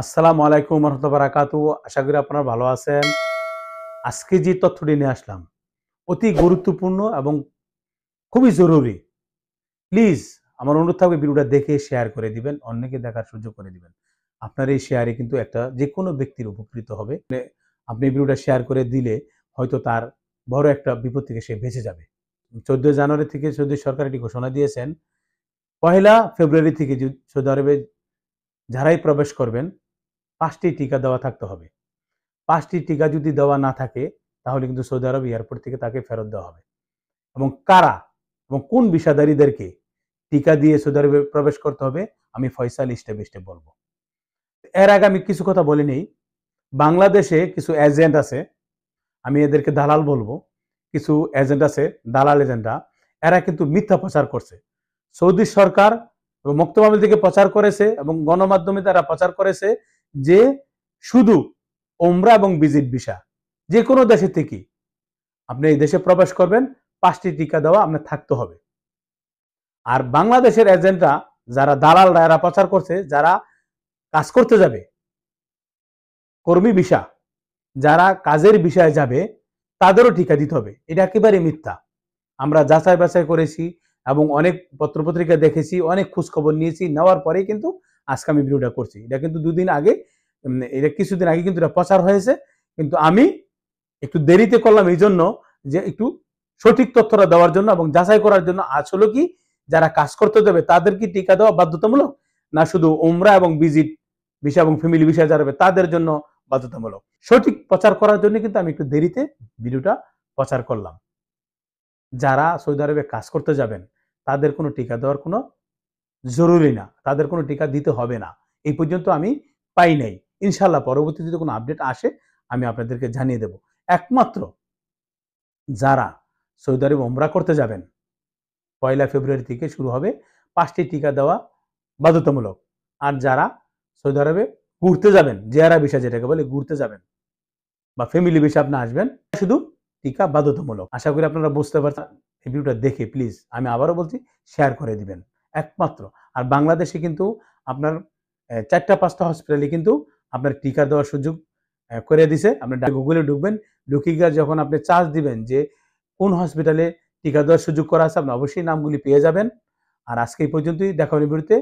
আসসালামু আলাইকুম ওয়া রাহমাতুল্লাহি ওয়া বারাকাতুহু। আশা করি আপনারা ভালো আছেন। আজকে যে তথ্যটি নিয়ে আসলাম অতি গুরুত্বপূর্ণ এবং খুবই জরুরি। প্লিজ আমার অনুরোধ থাকবে ভিডিওটা দেখে শেয়ার করে দিবেন, অন্যকে দেখার সুযোগ করে দিবেন। আপনার এই শেয়ারে কিন্তু একটা যেকোনো ব্যক্তির উপকৃত হবে। আপনি ভিডিওটা শেয়ার করে দিলে হয়তো তার বড় একটা বিপদ থেকে সে বেঁচে যাবে। 14 জানুয়ারি থেকে সৌদি সরকার একটি ঘোষণা দিয়েছেন, 1 ফেব্রুয়ারি থেকে সৌদি আরবে যারাই প্রবেশ করবেন 5টি টিকা দেওয়া থাকতে হবে। 5টি টিকা যদি দেওয়া না থাকে তাহলে কিন্তু সৌদি আরব এয়ারপোর্ট থেকে তাকে ফেরত দেওয়া হবে। এবং কারা এবং কোন ভিসাধারীদেরকে টিকা দিয়ে সৌদি আরবে প্রবেশ করতে হবে আমি ফয়সাল স্টেপ বাই স্টেপ বলবো। এর আগে আমি কিছু কথা বলে নেই। বাংলাদেশে কিছু এজেন্ট আছে, আমি এদেরকে দালাল বলবো। কিছু এজেন্ট আছে, দালাল এজেন্টরা, এরা কিন্তু মিথ্যা প্রচার করছে। সৌদি সরকার এবং মুক্তবাবুল থেকে প্রচার করেছে এবং গণমাধ্যমে তারা প্রচার করেছে যে শুধু ওমরা এবং ভিজিট ভিসা যে কোনো দেশে থেকে আপনি এই দেশে প্রবেশ করবেন 5টি টিকা দেওয়া আপনার থাকতে হবে। আর বাংলাদেশের এজেন্টরা যারা দালালরা এরা প্রচার করছে যারা কাজ করতে যাবে কর্মী ভিসা, যারা কাজের বিষয়ে যাবে তাদেরও টিকা দিতে হবে। এটা একেবারে মিথ্যা। আমরা যাচাই বাছাই করেছি এবং অনেক পত্রপত্রিকা দেখেছি, অনেক খোঁজ খবর নিয়েছি, নেওয়ার পরেই কিন্তু আজকে আমি ভিডিওটা করছি। এটা কিন্তু দুদিন আগে, এটা কিছুদিন আগে কিন্তু এটা প্রচার হয়েছে, কিন্তু আমি একটু দেরিতে করলাম এই জন্য যে একটু সঠিক তথ্যটা দেওয়ার জন্য এবং যাচাই করার জন্য। আসলে কি যারা কাজ করতে যাবে তাদের কি টিকা দেওয়া বাধ্যতামূলক, না শুধু উমরা এবং ভিজিট ভিসা এবং ফ্যামিলি ভিসা যারা হবে তাদের জন্য বাধ্যতামূলক? সঠিক প্রচার করার জন্য কিন্তু আমি একটু দেরিতে ভিডিওটা প্রচার করলাম। যারা সৌদি আরবে কাজ করতে যাবেন তাদের কোনো টিকা দেওয়ার কোনো জরুরি না, তাদের কোনো টিকা দিতে হবে না। এই পর্যন্ত আমি পাই নাই। ইনশাল্লাহ পরবর্তীতে যদি কোনো আপডেট আসে আমি আপনাদেরকে জানিয়ে দেব। একমাত্র যারা সৌদি আরবে ওমরা করতে যাবেন 1 ফেব্রুয়ারি থেকে শুরু হবে 5টি টিকা দেওয়া বাধ্যতামূলক। আর যারা সৌদি আরবে ঘুরতে যাবেন, জিয়ারা ভিসা যেটাকে বলে ঘুরতে যাবেন বা ফ্যামিলি ভিসা আপনি আসবেন, শুধু টিকা বাধ্যতামূলক। আশা করি আপনারা বুঝতে পারছেন। এই ভিডিওটা দেখে প্লিজ আমি আবারও বলছি শেয়ার করে দিবেন একমাত্র। আর বাংলাদেশে কিন্তু আপনার 4টা-5টা হসপিটালে কিন্তু আপনার টিকা দেওয়ার সুযোগ করে দিছে। আপনি গুগলে ঢুকবেন, ঢুকে গিয়ে যখন আপনি চার্জ দিবেন যে কোন হসপিটালে টিকা দেওয়ার সুযোগ করা আছে, আপনি অবশ্যই নামগুলি পেয়ে যাবেন। আর আজকে এই পর্যন্তই, দেখা হবে ভিডিওতে।